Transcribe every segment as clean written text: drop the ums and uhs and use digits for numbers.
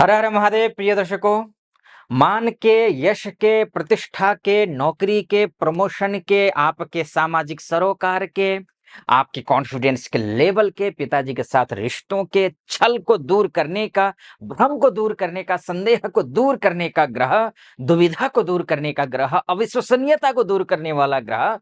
हर हर महादेव। प्रिय दर्शकों, मान के, यश के, प्रतिष्ठा के, नौकरी के, प्रमोशन के, आपके सामाजिक सरोकार के, आपके कॉन्फिडेंस के लेवल के, पिताजी के साथ रिश्तों के छल को दूर करने का, भ्रम को दूर करने का, संदेह को दूर करने का ग्रह, दुविधा को दूर करने का ग्रह, अविश्वसनीयता को दूर करने वाला ग्रह,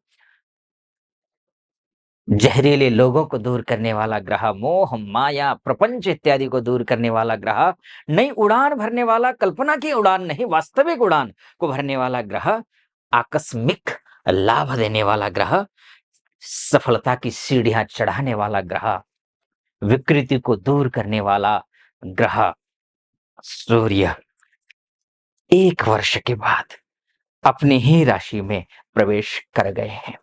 जहरीले लोगों को दूर करने वाला ग्रह, मोह माया प्रपंच इत्यादि को दूर करने वाला ग्रह, नई उड़ान भरने वाला, कल्पना की उड़ान नहीं वास्तविक उड़ान को भरने वाला ग्रह, आकस्मिक लाभ देने वाला ग्रह, सफलता की सीढ़ियां चढ़ाने वाला ग्रह, विकृति को दूर करने वाला ग्रह सूर्य 1 वर्ष के बाद अपनी ही राशि में प्रवेश कर गए हैं।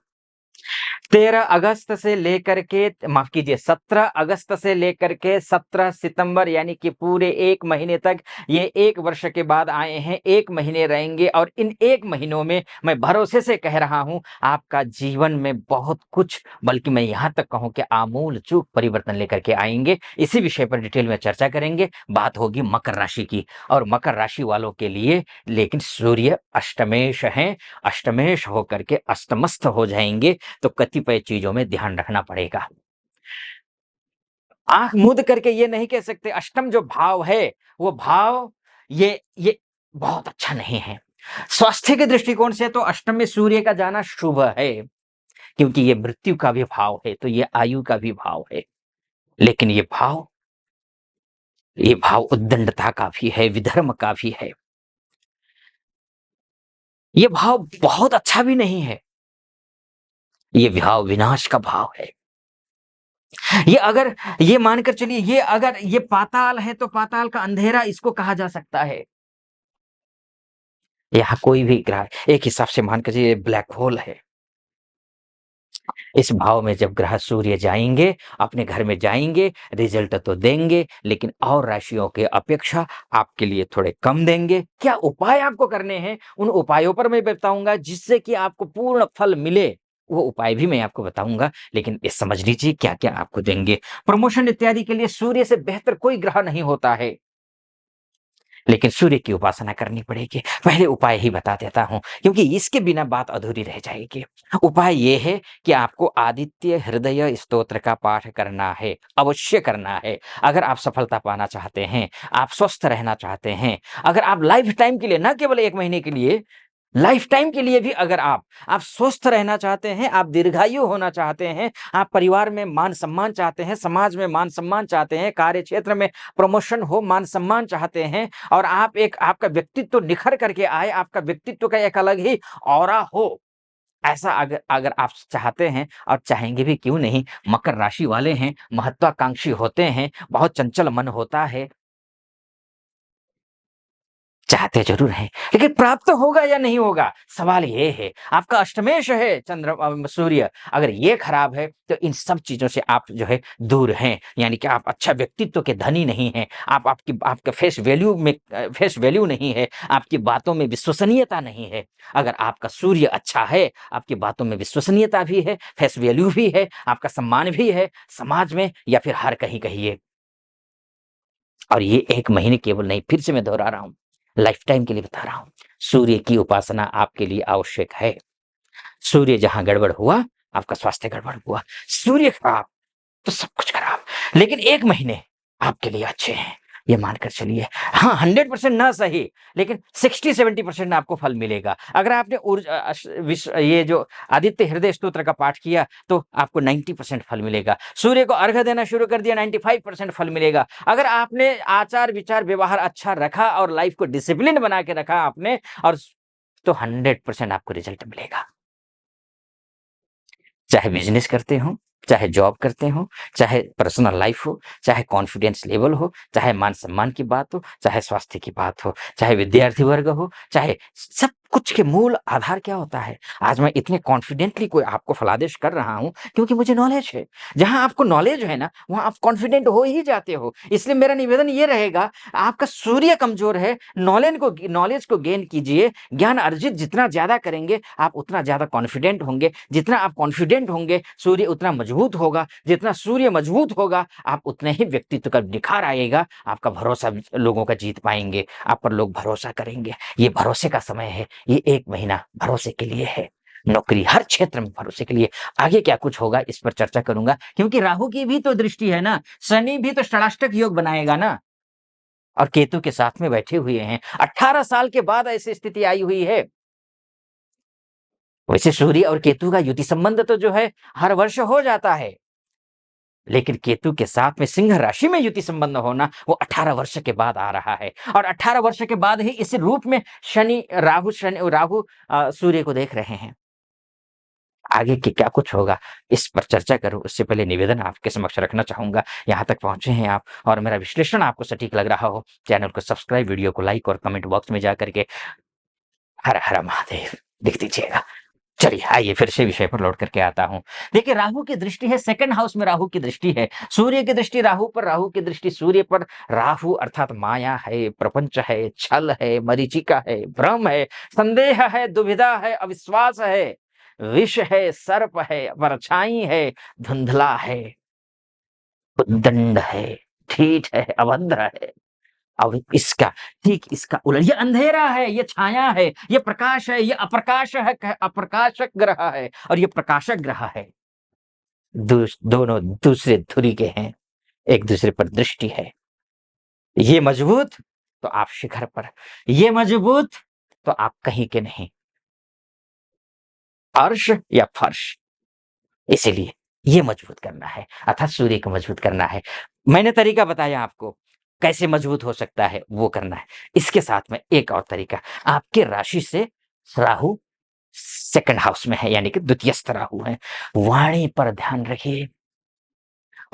13 अगस्त से लेकर के, माफ कीजिए, 17 अगस्त से लेकर के 17 सितंबर, यानी कि पूरे 1 महीने तक ये 1 वर्ष के बाद आए हैं। 1 महीने रहेंगे और इन 1 महीनों में मैं भरोसे से कह रहा हूं, आपका जीवन में बहुत कुछ, बल्कि मैं यहां तक कहूं कि आमूल चूक परिवर्तन लेकर के आएंगे। इसी विषय पर डिटेल में चर्चा करेंगे। बात होगी मकर राशि की, और मकर राशि वालों के लिए लेकिन सूर्य अष्टमेश हैं। अष्टमेश होकर के अस्तमस्त हो जाएंगे, तो कतिपय चीजों में ध्यान रखना पड़ेगा। आंख मूंद करके ये नहीं कह सकते अष्टम जो भाव है, वो भाव ये बहुत अच्छा नहीं है। स्वास्थ्य के दृष्टिकोण से तो अष्टम में सूर्य का जाना शुभ है, क्योंकि ये मृत्यु का भी भाव है, तो ये आयु का भी भाव है। लेकिन ये भाव उद्दंडता का भी है, विधर्म का भी है। ये भाव बहुत अच्छा भी नहीं है, ये भाव विनाश का भाव है। ये मानकर चलिए, ये अगर ये पाताल है तो पाताल का अंधेरा इसको कहा जा सकता है। यहाँ कोई भी ग्रह एक हिसाब से मानकर चलिए ब्लैक होल है। इस भाव में जब ग्रह सूर्य जाएंगे, अपने घर में जाएंगे, रिजल्ट तो देंगे, लेकिन और राशियों के अपेक्षा आपके लिए थोड़े कम देंगे। क्या उपाय आपको करने हैं, उन उपायों पर मैं बताऊंगा, जिससे कि आपको पूर्ण फल मिले। वो उपाय भी मैं आपको बताऊंगा, लेकिन ये समझ लीजिए क्या क्या आपको देंगे। प्रमोशन इत्यादि के लिए सूर्य से बेहतर कोई ग्रह नहीं होता है, लेकिन सूर्य की उपासना करनी पड़ेगी। पहले उपाय ही बता देता हूं, क्योंकि इसके बिना बात अधूरी रह जाएगी। उपाय ये है कि आपको आदित्य हृदय स्तोत्र का पाठ करना है, अवश्य करना है। अगर आप सफलता पाना चाहते हैं, आप स्वस्थ रहना चाहते हैं, अगर आप लाइफ टाइम के लिए, न केवल 1 महीने के लिए, लाइफ टाइम के लिए भी अगर आप स्वस्थ रहना चाहते हैं, आप दीर्घायु होना चाहते हैं, आप परिवार में मान सम्मान चाहते हैं, समाज में मान सम्मान चाहते हैं, कार्य क्षेत्र में प्रमोशन हो, मान सम्मान चाहते हैं, और आपका व्यक्तित्व निखर करके आए, आपका व्यक्तित्व का एक अलग ही ऑरा हो, ऐसा अगर अगर आप चाहते हैं, और चाहेंगे भी क्यों नहीं, मकर राशि वाले हैं, महत्वाकांक्षी होते हैं, बहुत चंचल मन होता है, चाहते जरूर हैं, लेकिन प्राप्त होगा या नहीं होगा, सवाल ये है। आपका अष्टमेश है सूर्य, अगर ये खराब है तो इन सब चीजों से आप जो है दूर हैं, यानी कि आप अच्छा व्यक्तित्व के धनी नहीं हैं, आपका फेस वैल्यू नहीं है, आपकी बातों में विश्वसनीयता नहीं है। अगर आपका सूर्य अच्छा है, आपकी बातों में विश्वसनीयता भी है, फेस वैल्यू भी है, आपका सम्मान भी है समाज में या फिर हर कहीं कहिए। और ये 1 महीने केवल नहीं, फिर से मैं दोहरा रहा हूं, लाइफ टाइम के लिए बता रहा हूं, सूर्य की उपासना आपके लिए आवश्यक है। सूर्य जहां गड़बड़ हुआ, आपका स्वास्थ्य गड़बड़ हुआ। सूर्य खराब तो सब कुछ खराब। लेकिन 1 महीने आपके लिए अच्छे हैं, ये मानकर चलिए। हाँ, 100% ना सही, लेकिन 60-70% आपको फल मिलेगा। अगर आपने ये जो आदित्य हृदय स्तोत्र का पाठ किया, तो आपको 90% फल मिलेगा। सूर्य को अर्घ्य देना शुरू कर दिया, 95% फल मिलेगा। अगर आपने आचार विचार व्यवहार अच्छा रखा और लाइफ को डिसिप्लिन बना के रखा आपने, और तो 100% आपको रिजल्ट मिलेगा। चाहे बिजनेस करते हो, चाहे जॉब करते हो, चाहे पर्सनल लाइफ हो, चाहे कॉन्फिडेंस लेवल हो, चाहे मान सम्मान की बात हो, चाहे स्वास्थ्य की बात हो, चाहे विद्यार्थी वर्ग हो, चाहे सब कुछ के मूल आधार क्या होता है? आज मैं इतने कॉन्फिडेंटली कोई आपको फलादेश कर रहा हूँ क्योंकि मुझे नॉलेज है। जहाँ आपको नॉलेज है ना, वहाँ आप कॉन्फिडेंट हो ही जाते हो। इसलिए मेरा निवेदन ये रहेगा, आपका सूर्य कमज़ोर है, नॉलेज को गेन कीजिए। ज्ञान अर्जित जितना ज़्यादा करेंगे, आप उतना ज़्यादा कॉन्फिडेंट होंगे। जितना आप कॉन्फिडेंट होंगे, सूर्य उतना मजबूत होगा। जितना सूर्य मजबूत होगा, आप उतने ही व्यक्तित्व का निखार आएगा। आपका भरोसा लोगों का जीत पाएँगे, आप पर लोग भरोसा करेंगे। ये भरोसे का समय है। ये 1 महीना भरोसे के लिए है। नौकरी हर क्षेत्र में भरोसे के लिए। आगे क्या कुछ होगा इस पर चर्चा करूँगा, क्योंकि राहु की भी तो दृष्टि है ना, शनि भी तो षडाष्टक योग बनाएगा ना, और केतु के साथ में बैठे हुए हैं। 18 साल के बाद ऐसी स्थिति आई हुई है। वैसे सूर्य और केतु का युति संबंध तो जो है हर वर्ष हो जाता है, लेकिन केतु के साथ में सिंह राशि में युति संबंध होना वो 18 वर्ष के बाद आ रहा है, और 18 वर्ष के बाद ही इस रूप में राहु सूर्य को देख रहे हैं। आगे के क्या कुछ होगा इस पर चर्चा करूँ उससे पहले निवेदन आपके समक्ष रखना चाहूँगा। यहाँ तक पहुँचे हैं आप और मेरा विश्लेषण आपको सटीक लग रहा हो, चैनल को सब्सक्राइब, वीडियो को लाइक और कमेंट बॉक्स में जाकर के हर हर महादेव लिख दीजिएगा। चलिए आइए फिर से विषय पर लौट करके आता हूँ। देखिए, राहु की दृष्टि है, सेकंड हाउस में राहु की दृष्टि है। सूर्य की दृष्टि राहु पर, राहु की दृष्टि सूर्य पर। राहु अर्थात माया है, प्रपंच है, छल है, मरीचिका है, भ्रम है, संदेह है, दुविधा है, अविश्वास है, विष है, सर्प है, परछाई है, धुंधला है, उद्दंड है, ठीठ है, अभद्र है। अब इसका ठीक इसका उलट, ये अंधेरा है, ये छाया है, ये प्रकाश है, ये अप्रकाश है, अप्रकाशक ग्रह है, और ये प्रकाशक ग्रह है। दोनों दूसरे धुरी के हैं, एक दूसरे पर दृष्टि है। ये मजबूत तो आप शिखर पर, ये मजबूत तो आप कहीं के नहीं, अर्श या फर्श। इसीलिए ये मजबूत करना है, अर्थात सूर्य को मजबूत करना है। मैंने तरीका बताया आपको कैसे मजबूत हो सकता है, वो करना है। इसके साथ में एक और तरीका, आपके राशि से राहु सेकंड हाउस में है, यानी कि द्वितीयस्थ राहु है। वाणी पर ध्यान रखिए,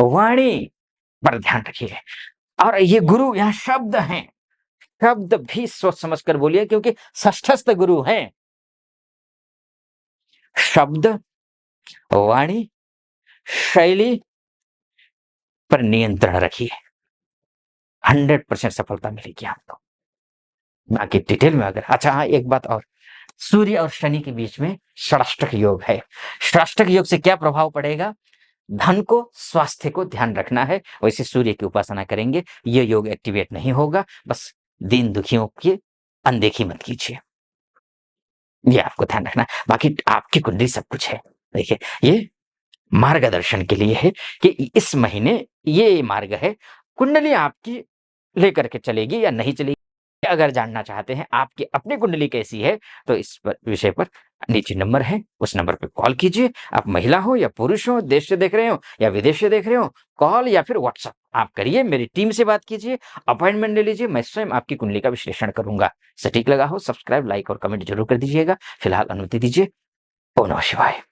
वाणी पर ध्यान रखिए। और ये गुरु यहाँ शब्द हैं, शब्द भी सोच समझ कर बोलिए, क्योंकि षष्ठस्थ गुरु हैं। शब्द, वाणी, शैली पर नियंत्रण रखिए, 100% सफलता मिलेगी आपको। बाकी डिटेल में अगर, अच्छा हाँ, एक बात और, सूर्य और शनि के बीच में षडाष्टक योग है। षडाष्टक योग से क्या प्रभाव पड़ेगा? धन को, स्वास्थ्य को ध्यान रखना है। वैसे सूर्य की उपासना करेंगे, ये योग एक्टिवेट नहीं होगा। बस दीन दुखियों की अनदेखी मत कीजिए, ये आपको ध्यान रखना है। बाकी आपकी कुंडली सब कुछ है। देखिए, ये मार्गदर्शन के लिए है कि इस महीने ये मार्ग है, कुंडली आपकी लेकर के चलेगी या नहीं चलेगी। अगर जानना चाहते हैं आपकी अपनी कुंडली कैसी है, तो इस पर विषय पर नीचे नंबर है, उस नंबर पे कॉल कीजिए। आप महिला हो या पुरुष हो, देश से देख रहे हो या विदेश से देख रहे हो, कॉल या फिर व्हाट्सएप आप करिए, मेरी टीम से बात कीजिए, अपॉइंटमेंट ले लीजिए। मैं स्वयं आपकी कुंडली का विश्लेषण करूंगा। सटीक लगा हो, सब्सक्राइब, लाइक और कमेंट जरूर कर दीजिएगा। फिलहाल अनुमति दीजिए। ओम नमः शिवाय।